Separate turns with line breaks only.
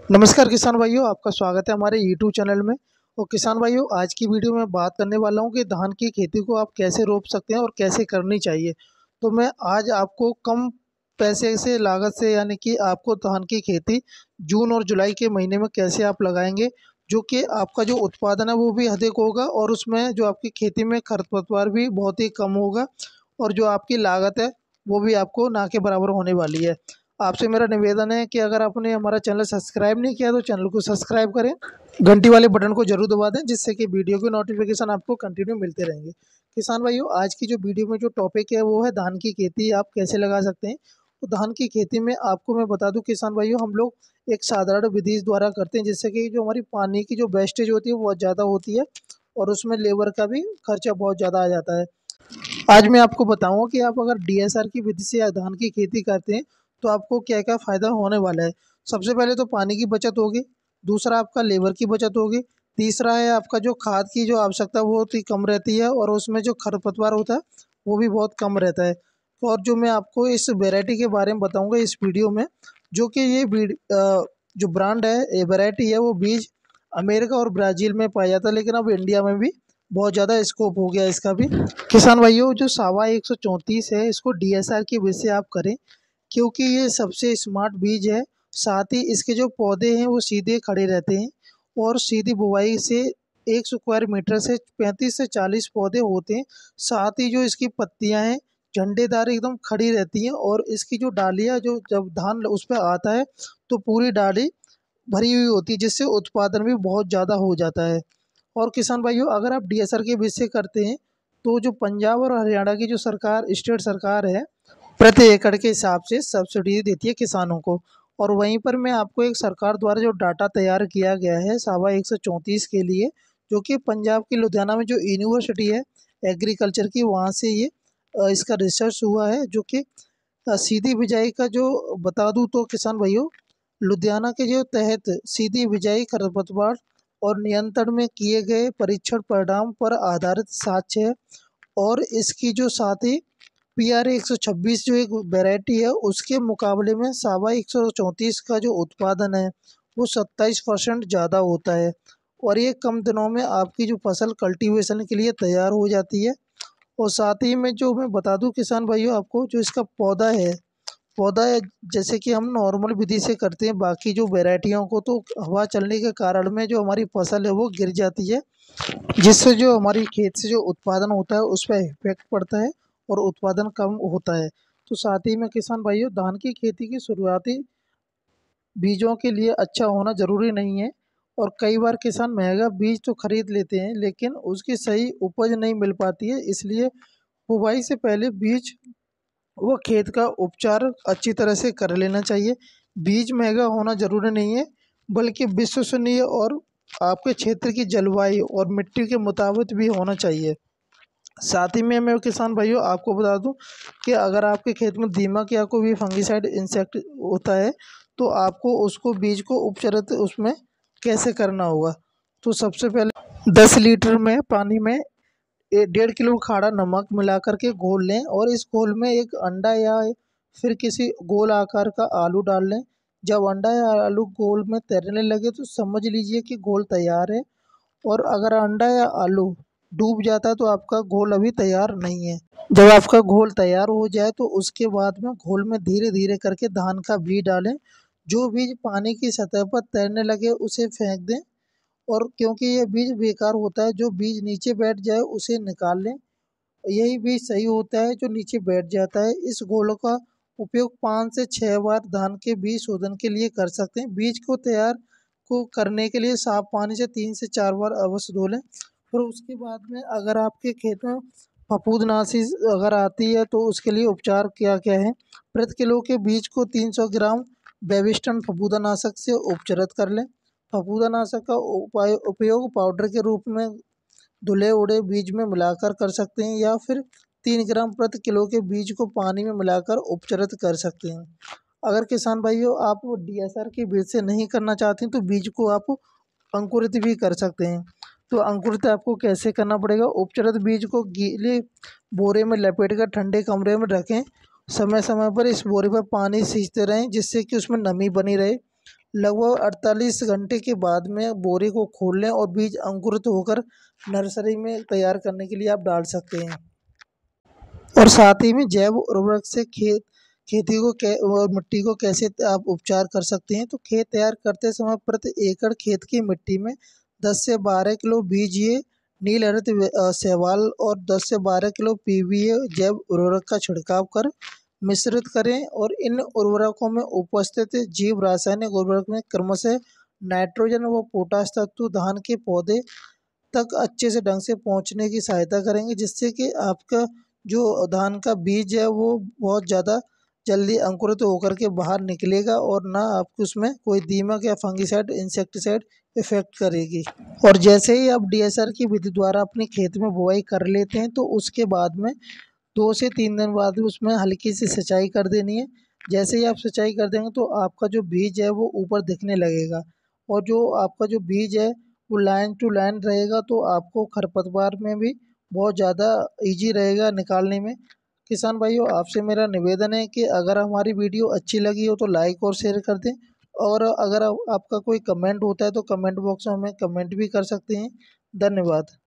नमस्कार किसान भाइयों, आपका स्वागत है हमारे यूट्यूब चैनल में। और किसान भाइयों, आज की वीडियो में बात करने वाला हूं कि धान की खेती को आप कैसे रोप सकते हैं और कैसे करनी चाहिए। तो मैं आज आपको कम पैसे से लागत से यानी कि आपको धान की खेती जून और जुलाई के महीने में कैसे आप लगाएंगे, जो कि आपका जो उत्पादन है वो भी अधिक होगा और उसमें जो आपकी खेती में खरपतवार भी बहुत ही कम होगा और जो आपकी लागत है वो भी आपको ना के बराबर होने वाली है। आपसे मेरा निवेदन है कि अगर आपने हमारा चैनल सब्सक्राइब नहीं किया तो चैनल को सब्सक्राइब करें, घंटी वाले बटन को जरूर दबा दें, जिससे कि वीडियो की नोटिफिकेशन आपको कंटिन्यू मिलते रहेंगे। किसान भाइयों, आज की जो वीडियो में जो टॉपिक है वो है धान की खेती आप कैसे लगा सकते हैं। तो धान की खेती में आपको मैं बता दूं किसान भाइयों, हम लोग एक साधारण विधि द्वारा करते हैं, जिससे कि जो हमारी पानी की जो वेस्टेज होती है वो बहुत ज़्यादा होती है और उसमें लेबर का भी खर्चा बहुत ज़्यादा आ जाता है। आज मैं आपको बताऊंगा कि आप अगर डीएसआर की विधि से धान की खेती करते हैं तो आपको क्या क्या फ़ायदा होने वाला है। सबसे पहले तो पानी की बचत होगी, दूसरा आपका लेबर की बचत होगी, तीसरा है आपका जो खाद की जो आवश्यकता वो बहुत ही कम रहती है और उसमें जो खरपतवार होता है वो भी बहुत कम रहता है। और जो मैं आपको इस वैरायटी के बारे में बताऊंगा इस वीडियो में, जो कि जो ब्रांड है, ये वैरायटी है, वो बीज अमेरिका और ब्राज़ील में पाया जाता है, लेकिन अब इंडिया में भी बहुत ज़्यादा स्कोप हो गया इसका भी। किसान भाइयों, जो सावा 134 है इसको डीएसआर की वजह से आप करें, क्योंकि ये सबसे स्मार्ट बीज है। साथ ही इसके जो पौधे हैं वो सीधे खड़े रहते हैं और सीधी बुवाई से 1 स्क्वायर मीटर से 35 से 40 पौधे होते हैं। साथ ही जो इसकी पत्तियां हैं झंडेदार एकदम खड़ी रहती हैं और इसकी जो डालियां, जो जब धान उस पर आता है तो पूरी डाली भरी हुई होती है, जिससे उत्पादन भी बहुत ज़्यादा हो जाता है। और किसान भाइयों, अगर आप डीएसआर के बीज से करते हैं तो जो पंजाब और हरियाणा की जो सरकार, स्टेट सरकार है, प्रति एकड़ के हिसाब से सब्सिडी देती है किसानों को। और वहीं पर मैं आपको एक सरकार द्वारा जो डाटा तैयार किया गया है सावा 134 के लिए, जो कि पंजाब की लुधियाना में जो यूनिवर्सिटी है एग्रीकल्चर की, वहाँ से ये इसका रिसर्च हुआ है। जो कि सीधी बिजाई का जो बता दूं तो किसान भाइयों, लुधियाना के जो तहत सीधी बिजाई खरपतवार और नियंत्रण में किए गए परीक्षण परिणाम पर आधारित साक्ष्य है। और इसकी जो साथ ही PRA 126 जो एक वैरायटी है उसके मुकाबले में सावा 134 का जो उत्पादन है वो 27% ज़्यादा होता है और ये कम दिनों में आपकी जो फसल कल्टीवेशन के लिए तैयार हो जाती है। और साथ ही में जो मैं बता दूं किसान भाइयों आपको, जो इसका पौधा है, जैसे कि हम नॉर्मल विधि से करते हैं बाकी जो वैरायटियों को, तो हवा चलने के कारण में जो हमारी फसल है वो गिर जाती है, जिससे जो हमारी खेत से जो उत्पादन होता है उस पर इफेक्ट पड़ता है और उत्पादन कम होता है। तो साथ ही में किसान भाइयों, धान की खेती की शुरुआती बीजों के लिए अच्छा होना ज़रूरी नहीं है। और कई बार किसान महंगा बीज तो खरीद लेते हैं लेकिन उसकी सही उपज नहीं मिल पाती है, इसलिए बुवाई से पहले बीज वो खेत का उपचार अच्छी तरह से कर लेना चाहिए। बीज महंगा होना ज़रूरी नहीं है, बल्कि विश्वसनीय और आपके क्षेत्र की जलवायु और मिट्टी के मुताबिक भी होना चाहिए। साथ ही में मैं किसान भाइयों आपको बता दूं कि अगर आपके खेत में दीमक या कोई भी फंगीसाइड इंसेक्ट होता है तो आपको उसको बीज को उपचारित उसमें कैसे करना होगा। तो सबसे पहले 10 लीटर में पानी में 1.5 किलो खारा नमक मिला करके घोल लें और इस घोल में एक अंडा या फिर किसी गोल आकार का आलू डाल लें। जब अंडा या आलू घोल में तैरने लगे तो समझ लीजिए कि घोल तैयार है। और अगर अंडा या आलू डूब जाता है तो आपका घोल अभी तैयार नहीं है। जब आपका घोल तैयार हो जाए तो उसके बाद में घोल में धीरे धीरे करके धान का बीज डालें। जो बीज पानी की सतह पर तैरने लगे उसे फेंक दें, और क्योंकि ये बीज बेकार होता है, जो बीज नीचे बैठ जाए उसे निकाल लें। यही बीज सही होता है जो नीचे बैठ जाता है। इस घोल का उपयोग 5 से 6 बार धान के बीज शोधन के लिए कर सकते हैं। बीज को तैयार को करने के लिए साफ पानी से 3 से 4 बार अवश्य धो लें। फिर उसके बाद में अगर आपके खेत में फफूंदनाशी अगर आती है तो उसके लिए उपचार क्या क्या है। प्रति किलो के बीज को 300 ग्राम बेबिस्टन फफूंदनाशक से उपचारित कर लें। फफूंदनाशक का उपयोग पाउडर के रूप में धुले उड़े बीज में मिलाकर कर सकते हैं या फिर 3 ग्राम प्रति किलो के बीज को पानी में मिलाकर उपचारित कर सकते हैं। अगर किसान भाइयों आप डीएसआर के बीज से नहीं करना चाहते हैं तो बीज को आप अंकुरित भी कर सकते हैं। तो अंकुरित आपको कैसे करना पड़ेगा, उपचारित बीज को गीले बोरे में लपेट कर ठंडे कमरे में रखें। समय समय पर इस बोरे पर पानी सींचते रहें जिससे कि उसमें नमी बनी रहे। लगभग 48 घंटे के बाद में बोरे को खोल लें और बीज अंकुरित होकर नर्सरी में तैयार करने के लिए आप डाल सकते हैं। और साथ ही में जैव उर्वरक से खेती को और मिट्टी को कैसे आप उपचार कर सकते हैं। तो खेत तैयार करते समय प्रति एकड़ खेत की मिट्टी में 10 से 12 किलो बीजीए नील हरित शैवाल और 10 से 12 किलो पीवीए जैव उर्वरक का छिड़काव कर मिश्रित करें। और इन उर्वरकों में उपस्थित जीव रासायनिक उर्वरक में क्रमशः नाइट्रोजन व पोटाश तत्व धान के पौधे तक अच्छे से ढंग से पहुंचने की सहायता करेंगे, जिससे कि आपका जो धान का बीज है वो बहुत ज़्यादा जल्दी अंकुरित होकर के बाहर निकलेगा और ना आपको उसमें कोई दीमक या फंगिसाइड इंसेक्टिसाइड इफेक्ट करेगी। और जैसे ही आप डीएसआर की विधि द्वारा अपने खेत में बुआई कर लेते हैं तो उसके बाद में 2 से 3 दिन बाद उसमें हल्की सी सिंचाई कर देनी है। जैसे ही आप सिंचाई कर देंगे तो आपका जो बीज है वो ऊपर दिखने लगेगा और जो आपका जो बीज है वो लाइन टू लाइन रहेगा, तो आपको खरपतवार में भी बहुत ज़्यादा इजी रहेगा निकालने में। किसान भाइयों, आपसे मेरा निवेदन है कि अगर हमारी वीडियो अच्छी लगी हो तो लाइक और शेयर कर दें, और अगर आपका कोई कमेंट होता है तो कमेंट बॉक्स में हमें कमेंट भी कर सकते हैं। धन्यवाद।